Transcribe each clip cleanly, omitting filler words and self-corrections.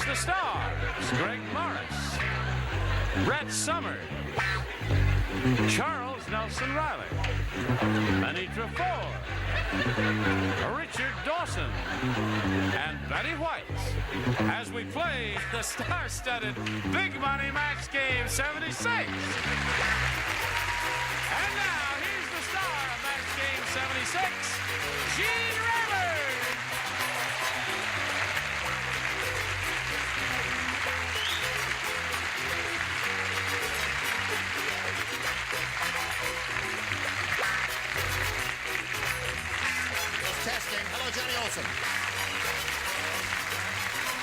the stars: Greg Morris, Brett Summers, Charles Nelson Riley, Anitra Ford, Richard Dawson, and Betty White as we play the star-studded Big Money Max Game 76. And now, here's the star of Max Game 76, Gene Raymer. Testing. Hello, Johnny Olson.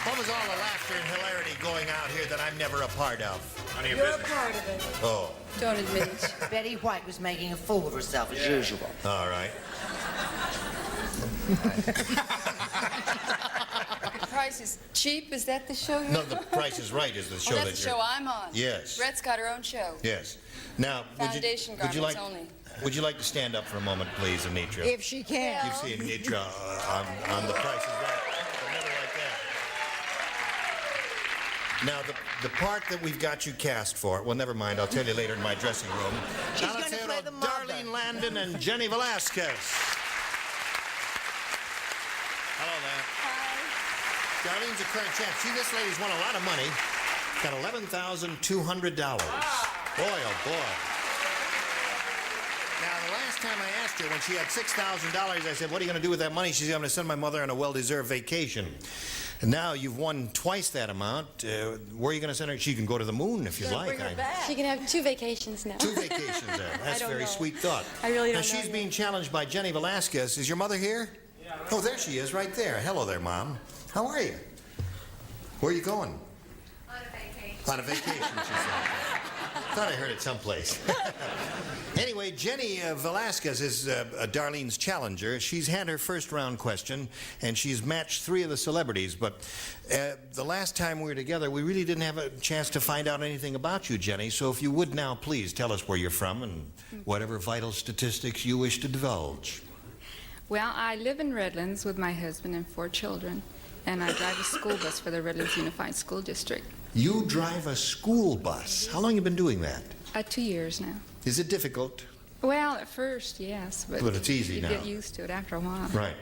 What was all the laughter and hilarity going out here that I'm never a part of? None of your You're a business. part of it. Oh, Don't admit it. Betty White was making a fool of herself as usual. all right. The Price is Cheap, is that the show you're No, The Price is Right is the show that's that the you're... show I'm on. Yes. Brett's got her own show. Yes. Now, Foundation would you like... garments only. Would you like to stand up for a moment, please, Anitra? If she can. You've seen Anitra on The Price is Right. But never like that. Now, the part that we've got you cast for, well, never mind. I'll tell you later in my dressing room. She's Alex gonna play Hero, the mother. Darlene Landon, and Jenny Velasquez. Hello there. Darlene's a current champ. See, this lady's won a lot of money. Got $11,200. Boy, oh boy. Now, the last time I asked her, when she had $6,000, I said, what are you going to do with that money? She said, I'm going to send my mother on a well-deserved vacation. And now you've won twice that amount. Where are you going to send her? She can go to the moon if you like. Bring her back. She can have 2 vacations now. 2 vacations there. That's a don't very know. sweet thought. I really now, don't know she's yet. being challenged by Jenny Velasquez. Is your mother here? Yeah. Oh, there she is, right there. Hello there, Mom. How are you? Where are you going? On a vacation. On a vacation, she said. Thought I heard it someplace. Anyway, Jenny Velasquez is Darlene's challenger. She's had her first round question, and she's matched 3 of the celebrities. But the last time we were together, we really didn't have a chance to find out anything about you, Jenny. So if you would now, please tell us where you're from and whatever vital statistics you wish to divulge. Well, I live in Redlands with my husband and 4 children, and I drive a school bus for the Redlands Unified School District. You drive a school bus. How long have you been doing that? 2 years now. Is it difficult? Well, at first, yes, but But it's easy you now. get used to it after a while. Right.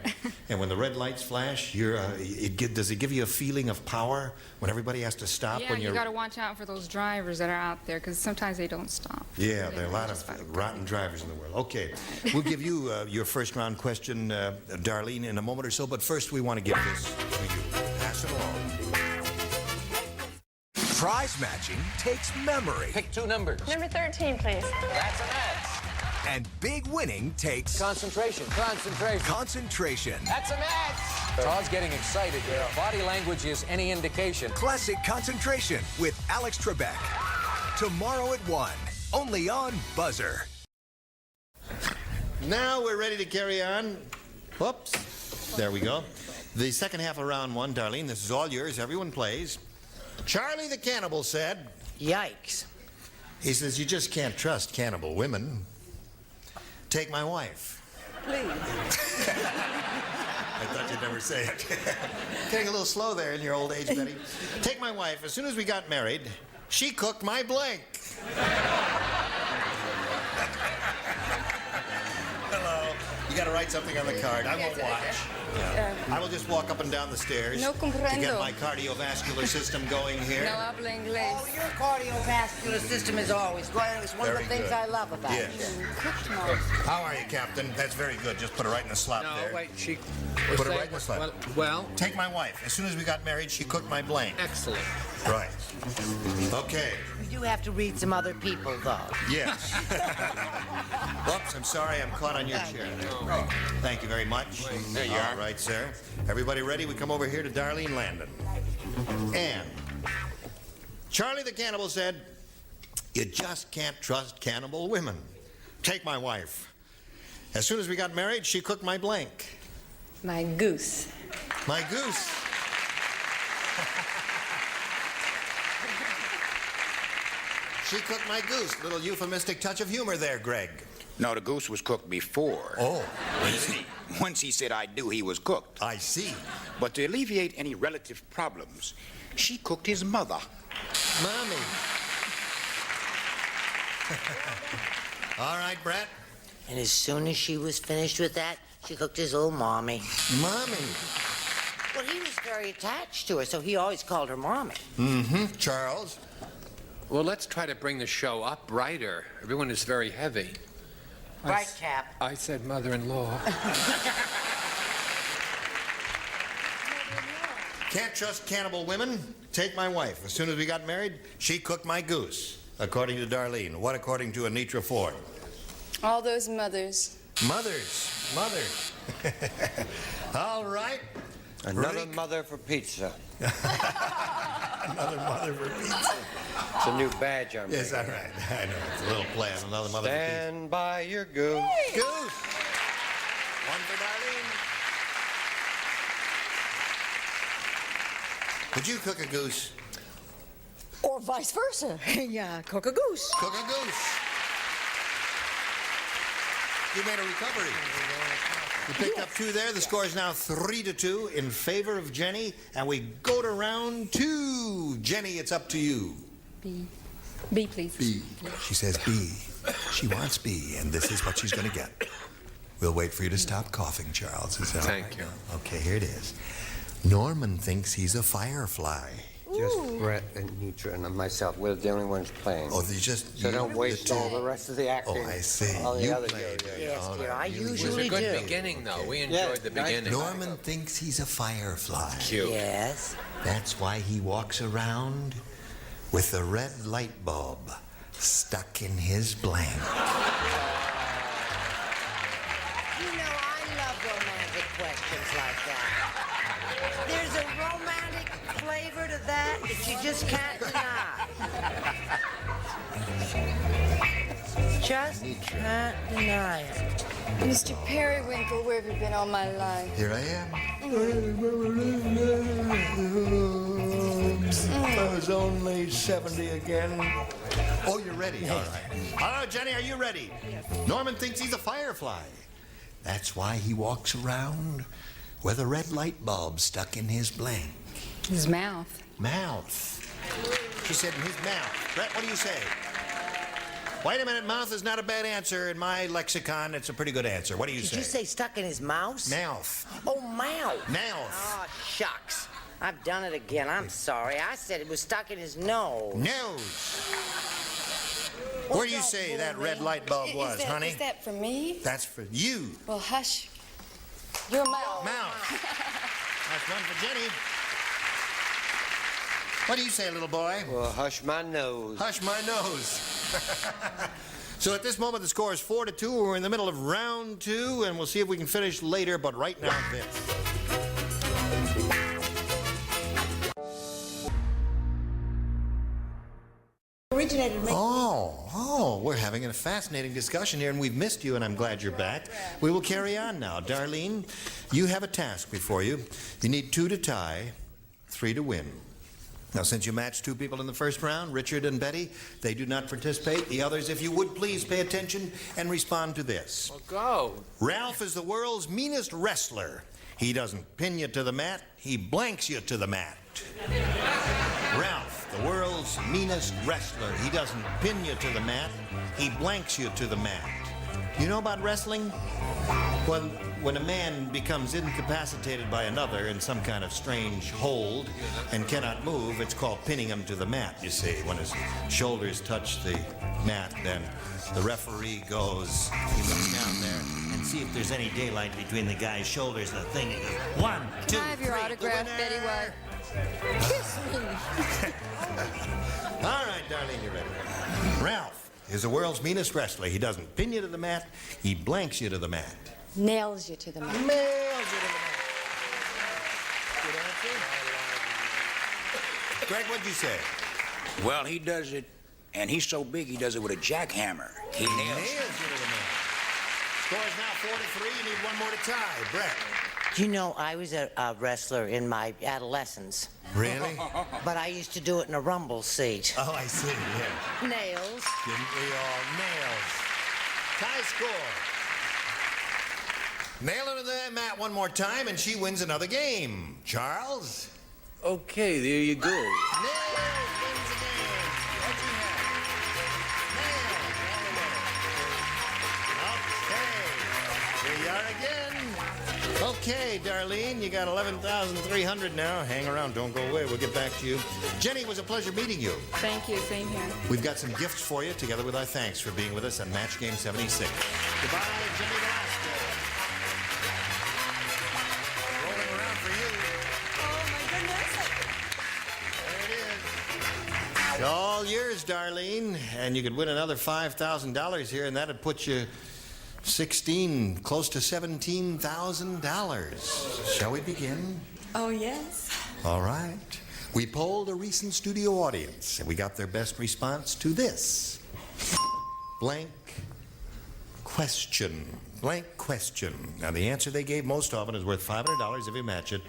And when the red lights flash, does it give you a feeling of power when everybody has to stop? Yeah, when you you're... got to watch out for those drivers that are out there, because sometimes they don't stop. Yeah, They there are a lot just gotta of go. rotten drivers in the world. Okay, we'll give you your first round question, Darlene, in a moment or so, but first we want to give this to you. Pass it along. Prize matching takes memory, Pick 2 numbers. Number 13, please. That's an X. and big winning takes Concentration. Concentration. concentration. That's an X. Todd's getting excited here. Body language is any indication. Classic Concentration with Alex Trebek. Tomorrow at 1, only on Buzzer. Now we're ready to carry on. Whoops. There we go. The second half of round 1, Darlene, this is all yours. Everyone plays. Charlie the Cannibal said, Yikes. he says, you just can't trust cannibal women. Take my wife. Please. I thought you'd never say it. Getting a little slow there in your old age, Betty. Take my wife. As soon as we got married, she cooked my blank. Hello. You got to write something on the card. I won't watch. Yeah. I will just walk up and down the stairs No to comprendo. get my cardiovascular system going here. No habla inglés. Oh, your cardiovascular system is always great. It's one Very of the things good. I love about Yes. you. Cooked more. How are you, Captain? That's very good. Just put it right in the slot No, there. wait, she... Put it right in the slot. Well, Take my wife. As soon as we got married, she cooked my blank. excellent. Right. Okay. You do have to read some other people, though. Yes. Oops, I'm sorry, I'm caught on your chair. Thank you very much. There you All are. right, sir. Everybody ready? We come over here to Darlene Landon. And Charlie the Cannibal said, you just can't trust cannibal women. Take my wife. As soon as we got married, she cooked my blank. My goose. My goose. She cooked my goose. Little euphemistic touch of humor there, Greg. No, the goose was cooked before. Oh, Once he said I do, he was cooked. I see. But to alleviate any relative problems, she cooked his mother. Mommy. All right, Brett. And as soon as she was finished with that, she cooked his old mommy. Mommy. Well, he was very attached to her, so he always called her mommy. Mm-hmm. Charles. Well, let's try to bring the show up brighter. Everyone is very heavy. Right, Cap? I said mother-in-law. Can't trust cannibal women. Take my wife. As soon as we got married, she cooked my goose, according to Darlene. What according to Anitra Ford? All those mothers. Mothers. Mothers. All right. Another Rick. mother for pizza. Another mother for pizza. It's a new badge I'm Is that making. right? I know. It's a little plan. Another mother for pizza. Stand by your goose. Goose. One for Darlene. Would you cook a goose? Or vice versa. Yeah, cook a goose. Cook a goose. You made a recovery. You picked up 2 there. The score is now 3-2 in favor of Jenny. And we go to round 2. Jenny, it's up to you. B. B, please. B. She says B. She wants B, and this is what she's going to get. We'll wait for you to stop coughing, Charles. Is that all Thank right? you. Okay, here it is. Norman thinks he's a firefly. Just Brett and Nitra and myself. We're the only ones playing. Oh, they just... So you- don't waste the all two. the rest of the acting. Oh, I see. All the You other played. Yes, All dear, right. I You- It was usually a good do. beginning, though. We Yeah, enjoyed the nice. beginning. Norman thinks he's a firefly. Cute. Yes. That's why he walks around with a red light bulb stuck in his blank. You know, I love romantic questions like that. There's a romantic flavor to that you just can't deny. Just can't deny it. Mr. Periwinkle, where have you been all my life? Here I am. I was only 70 again. Oh, you're ready. All right. All right, Jenny, are you ready? Norman thinks he's a firefly. That's why he walks around with a red light bulb stuck in his blank. His mouth. Mouth. She said in his mouth. Brett, what do you say? Wait a minute, mouth is not a bad answer. In my lexicon, it's a pretty good answer. What do you Did say? you say stuck in his mouth? Mouth. Oh, mouth. Mouth. Oh, shucks. I've done it again. I'm sorry. I said it was stuck in his nose. Nose. Where do you say that red light bulb was, honey? Is that for me? That's for you. Well, hush. Your mouth. Mouth. That's one for Jenny. What do you say, little boy? Well, hush my nose. Hush my nose. So at this moment, the score is 4-2. We're in the middle of round 2, and we'll see if we can finish later, but right now, this. Oh, we're having a fascinating discussion here, and we've missed you, and I'm glad you're back. We will carry on now. Darlene, you have a task before you. You need 2 to tie, 3 to win. Now, since you matched 2 people in the first round, Richard and Betty, they do not participate. The others, if you would, please pay attention and respond to this. Well, go. Ralph is the world's meanest wrestler. He doesn't pin you to the mat, he blanks you to the mat. Ralph, the world's meanest wrestler. He doesn't pin you to the mat, he blanks you to the mat. You know about wrestling? When a man becomes incapacitated by another in some kind of strange hold and cannot move, it's called pinning him to the mat, you see. When his shoulders touch the mat, then the referee goes, he looks down there and see if there's any daylight between the guy's shoulders and the thing. He goes, 1, 2, Can I have your 3, autograph, the Betty winner. White? Kiss me. All right, darling, you ready? Ralph is the world's meanest wrestler. He doesn't pin you to the mat, he blanks you to the mat. Nails you to the mat. Nails you to the mat. Good answer. Greg, what'd you say? Well, he does it, and he's so big he does it with a jackhammer. He nails Nails you to the mat. Score is now 4-3. You need one more to tie. Brett. You know, I was a wrestler in my adolescence. Really? But I used to do it in a rumble seat. Oh, I see. Yeah. Nails. Didn't we all? Nails. Tie score. Nail it to the mat one more time, and she wins another game. Charles? Okay, there you go. Nail wins the game. What do you have? Okay. Here you are again. Okay, Darlene, you got 11,300 now. Hang around, don't go away. We'll get back to you. Jenny, it was a pleasure meeting you. Thank you. Same here. We've got some gifts for you, together with our thanks for being with us on Match Game 76. Goodbye, Jimmy Velasco. Rolling around for you. Oh, my goodness. There it is. It's all yours, Darlene. And you could win another $5,000 here, and that'd put you close to $17,000. Shall we begin? Oh, yes. All right. We polled a recent studio audience, and we got their best response to this. Blank question. Blank question. Now, the answer they gave most often is worth $500 if you match it,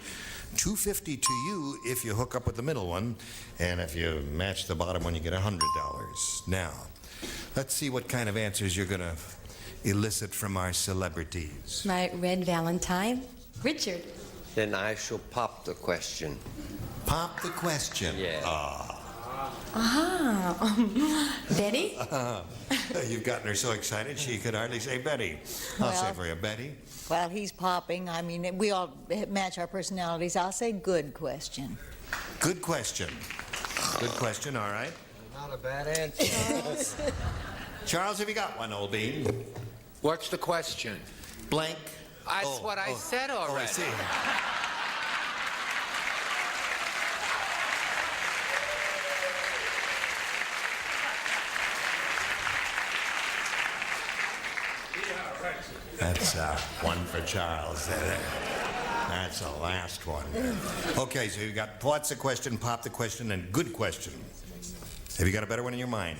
$250 to you if you hook up with the middle one, and if you match the bottom one, you get $100. Now, let's see what kind of answers you're going to elicit from our celebrities. My red Valentine, Richard. Then I shall pop the question. Pop the question. Yeah. Betty? You've gotten her so excited she could hardly say Betty. I'll say for you, Betty. Well, he's popping. I mean, we all match our personalities. I'll say good question. Good question. Good question, all right. Not a bad answer. Charles, have you got one, old bean? What's the question? Blank. That's what I said already. Oh, I see. That's one for Charles. That's the last one. Okay, so you got what's the question, pop the question, and good question. Have you got a better one in your mind?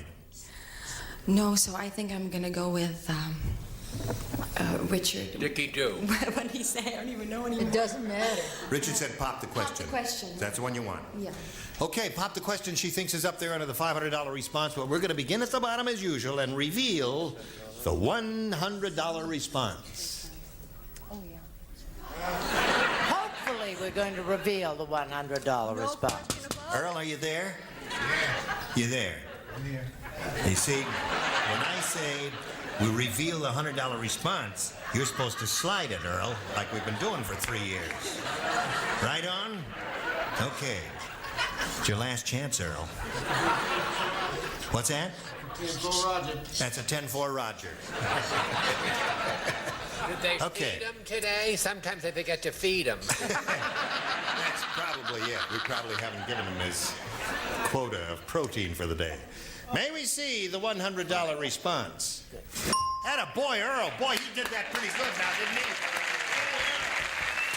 No, so I think I'm gonna go with Richard. Dickie do. What did he say? I don't even know anymore. It doesn't matter. Richard said pop the question. Pop the question. That's the one you want? Yeah. Okay, pop the question she thinks is up there under the $500 response, but we're going to begin at the bottom as usual and reveal the $100 response. Oh, yeah. Hopefully, we're going to reveal the $100 response. Earl, are you there? You there? I'm here. You see, when I say we reveal the $100 response, you're supposed to slide it, Earl, like we've been doing for 3 years. Right on? Okay. It's your last chance, Earl. What's that? 10-4 Roger. That's a 10-4 Roger. Did they feed them today? Sometimes they forget to feed them. That's probably it. We probably haven't given him his quota of protein for the day. May we see the $100 response? Atta boy, Earl. Boy, he did that pretty good now, didn't he?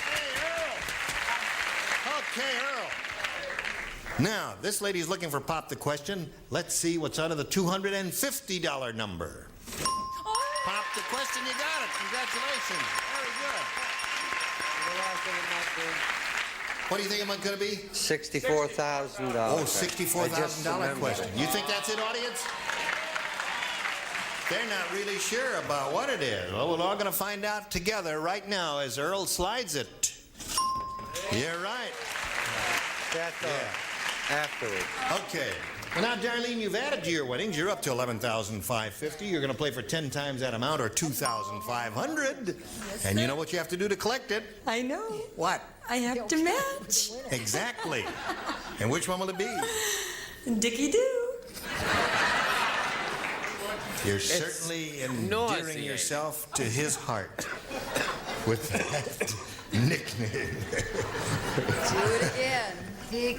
Hey, Earl. Okay, Earl. Now, this lady's looking for pop the question. Let's see what's under the $250 number. Pop the question, you got it. Congratulations. Very good. What do you think it's going to be? $64,000. Oh, $64,000 question. You think that's it, audience? They're not really sure about what it is. Well, we're all going to find out together right now as Earl slides it. You're right. That's afterwards. Okay. Well, now, Darlene, you've added to your winnings. You're up to $11,550. You're going to play for 10 times that amount, or $2,500. And you know what you have to do to collect it? I know. What? I have to match. Exactly. And which one will it be? Dickie do. You're certainly endearing yourself to his heart with that nickname. Do it again.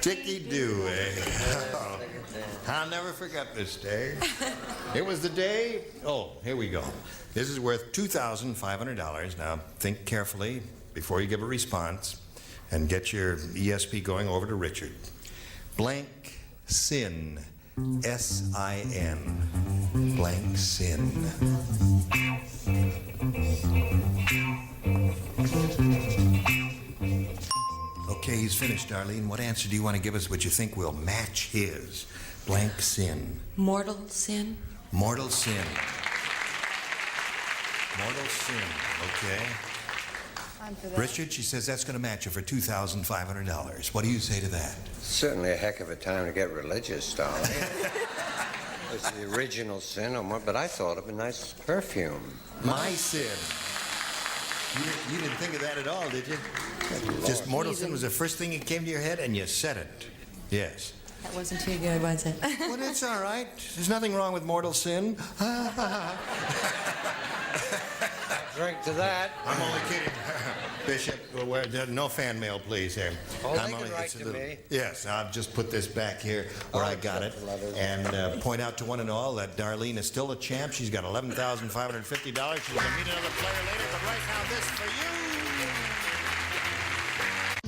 Dickie do, eh? Oh, I'll never forget this day. It was the day. Oh, here we go. This is worth $2,500. Now, think carefully before you give a response and get your ESP going over to Richard. Blank sin. S-I-N. Blank sin. Okay, he's finished, Darlene. What answer do you want to give us which you think will match his? Blank sin. Mortal sin. Mortal sin. Mortal Sin. Okay. I'm for that. Richard, she says that's going to match you for $2,500. What do you say to that? Certainly a heck of a time to get religious, darling. It's the original sin, but I thought of a nice perfume. My Sin. You didn't think of that at all, did you? Just Mortal Sin was the first thing that came to your head, and you said it. Yes. That wasn't too good, was it? Well, it's all right. There's nothing wrong with Mortal Sin. Drink to that. I'm only kidding. Bishop, no fan mail, please, here. Oh, they can write to me. Yes, I'll just put this back here where I got it. And point out to one and all that Darlene is still a champ. She's got $11,550. She's going to meet another player later, but right now, this for you.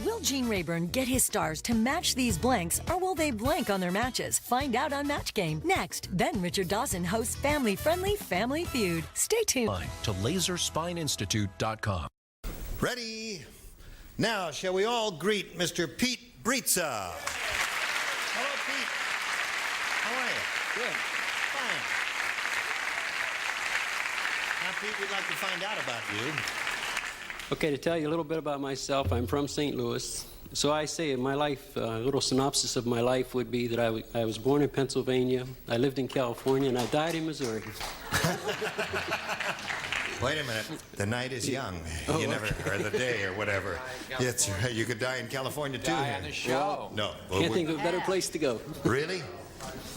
Will Gene Rayburn get his stars to match these blanks, or will they blank on their matches? Find out on Match Game. Next, then Richard Dawson hosts family-friendly Family Feud. Stay tuned. To LaserSpineInstitute.com. Ready? Now, shall we all greet Mr. Pete Britza? Hello, Pete. How are you? Good. Fine. Now, Pete, we'd like to find out about you. Okay, to tell you a little bit about myself, I'm from St. Louis. So I say my life, a little synopsis of my life would be that I was born in Pennsylvania, I lived in California, and I died in Missouri. Wait a minute. The night is young. You never, or the day, or whatever. That's right. You could die in California, too. Die on the show. No. Can't think of a better place to go. Really?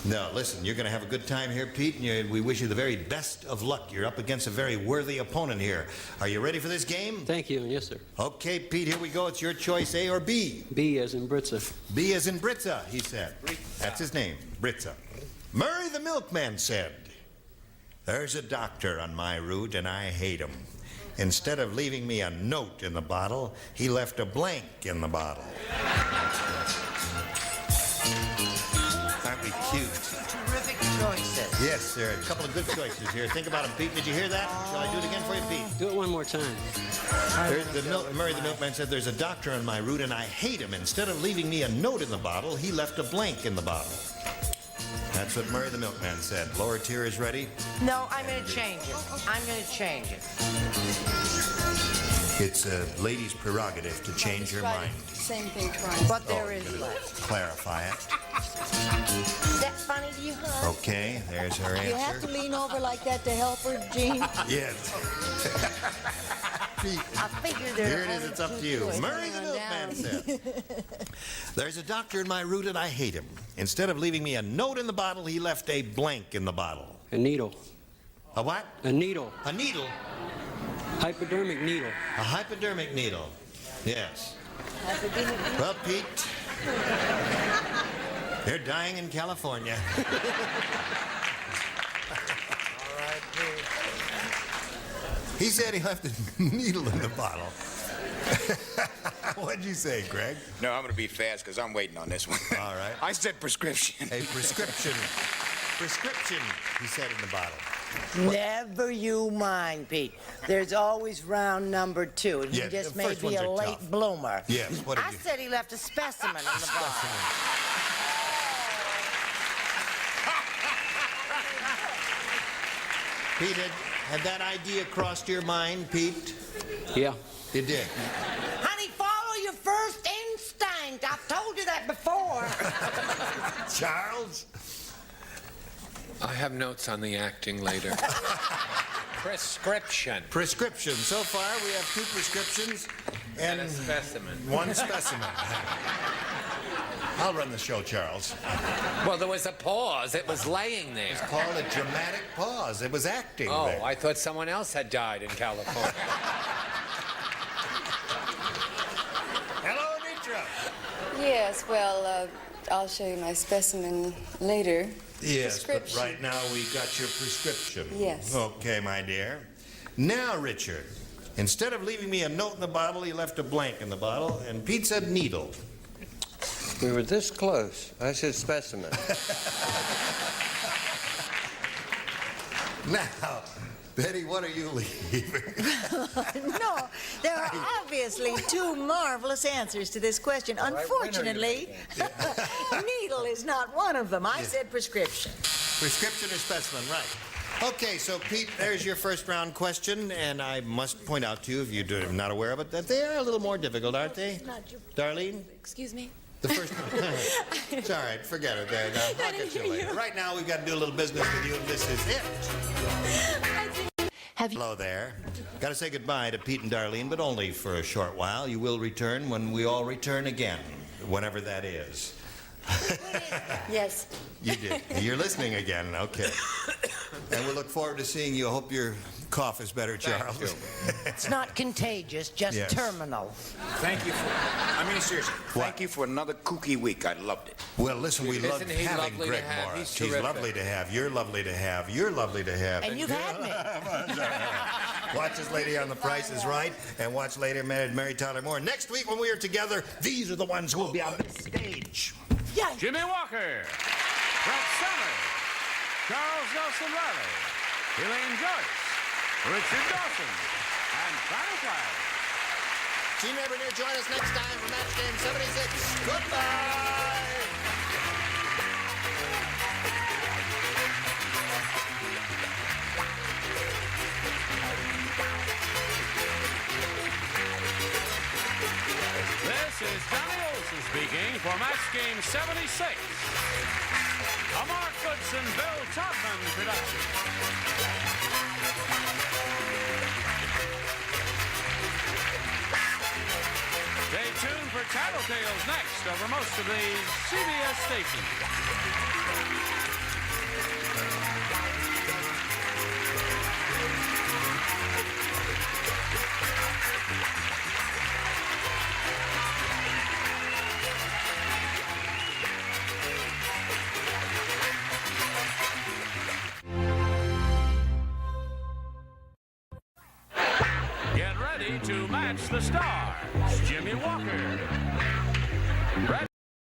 No, listen, you're going to have a good time here, Pete, and we wish you the very best of luck. You're up against a very worthy opponent here. Are you ready for this game? Thank you, yes, sir. Okay, Pete, here we go. It's your choice, A or B. B as in Britza. B as in Britza, he said. That's his name, Britza. Murray the Milkman said, "There's a doctor on my route, and I hate him. Instead of leaving me a note in the bottle, he left a blank in the bottle." Aren't we cute? Terrific choices. Yes, there are a couple of good choices here. Think about them, Pete. Did you hear that? Shall I do it again for you, Pete? Do it one more time. Murray the Milkman said, "There's a doctor on my route, and I hate him. Instead of leaving me a note in the bottle, he left a blank in the bottle." That's what Murray the Milkman said. Lower tier is ready. No, I'm going to change it. I'm going to change it. It's a lady's prerogative to change her mind. Same thing twice. But there is left. Clarify it. Is that funny to you, huh? Okay, there's her You have answer. to lean over like that to help her, Gene. Yes. Pete, I figure there here are it is. only It's up two to you. choices. Murray the Milkman said, "There's a doctor in my route and I hate him. Instead of leaving me a note in the bottle, he left a blank in the bottle." A needle. A what? A needle. A needle? Hypodermic needle. A hypodermic needle. Yes. Well, Pete, they're dying in California. All right, Pete. He said he left a needle in the bottle. What'd you say, Greg? No, I'm going to be fast because I'm waiting on this one. All right. I said prescription. A prescription. Prescription, he said in the bottle. Never you mind, Pete. There's always round number 2. And Yeah, he just the may first be ones a are late tough. bloomer. Yes, what did I you... said he left a specimen in the bottle. Pete, had that idea crossed your mind, Pete? Yeah. It did. Honey, follow your first instinct. I've told you that before. Charles? I have notes on the acting later. Prescription. Prescription. So far, we have 2 prescriptions and a specimen. 1 specimen. I'll run the show, Charles. Well, there was a pause. It was laying there. It's called a dramatic pause. It was acting. Oh, there. I thought someone else had died in California. Hello, Anitra. Yes, well, I'll show you my specimen later. Yes, but Prescription. right now we got your prescription. Yes. Okay, my dear. Now, Richard, instead of leaving me a note in the bottle, he left a blank in the bottle, and Pete said needle. We were this close. I said specimen. Now, Betty, what are you leaving? No, there are obviously 2 marvelous answers to this question. Unfortunately, needle is not one of them. I said prescription. Prescription or specimen, right. Okay, so Pete, there's your first round question, and I must point out to you, if you're not aware of it, that they are a little more difficult, aren't they? Darlene? Excuse me? The first It's all right, forget it there. I'll get you later. Right now, we've got to do a little business with you, and this is it. Hello there. Got to say goodbye to Pete and Darlene, but only for a short while. You will return when we all return again, whenever that is. Yes. You did. You're listening again. Okay. And we look forward to seeing you. I hope your cough is better, Charles. It's not contagious, just Yes. terminal. Thank you for, I mean, seriously, thank you for another kooky week. I loved it. Well, listen, we love Isn't he having lovely to Greg have? Morris. He's terrific. lovely to have. You're lovely to have. You're lovely to have. And you've had me. Watch this lady on The Price is Right, and watch later Mary Tyler Moore. Next week when we are together, these are the ones who will be on this stage. Jimmy Walker, Brett Summers, Charles Nelson Riley, Elaine Joyce, Richard Dawson, and Bonnie Clyde. Gene Revernier, join us next time for Match Game 76. Goodbye! This is Johnny Olson speaking for Match Game 76. A Mark Goodson, Bill Todman production. Stay tuned for Tattletales next over most of the CBS stations. Get ready to match the stars. Jimmy Walker.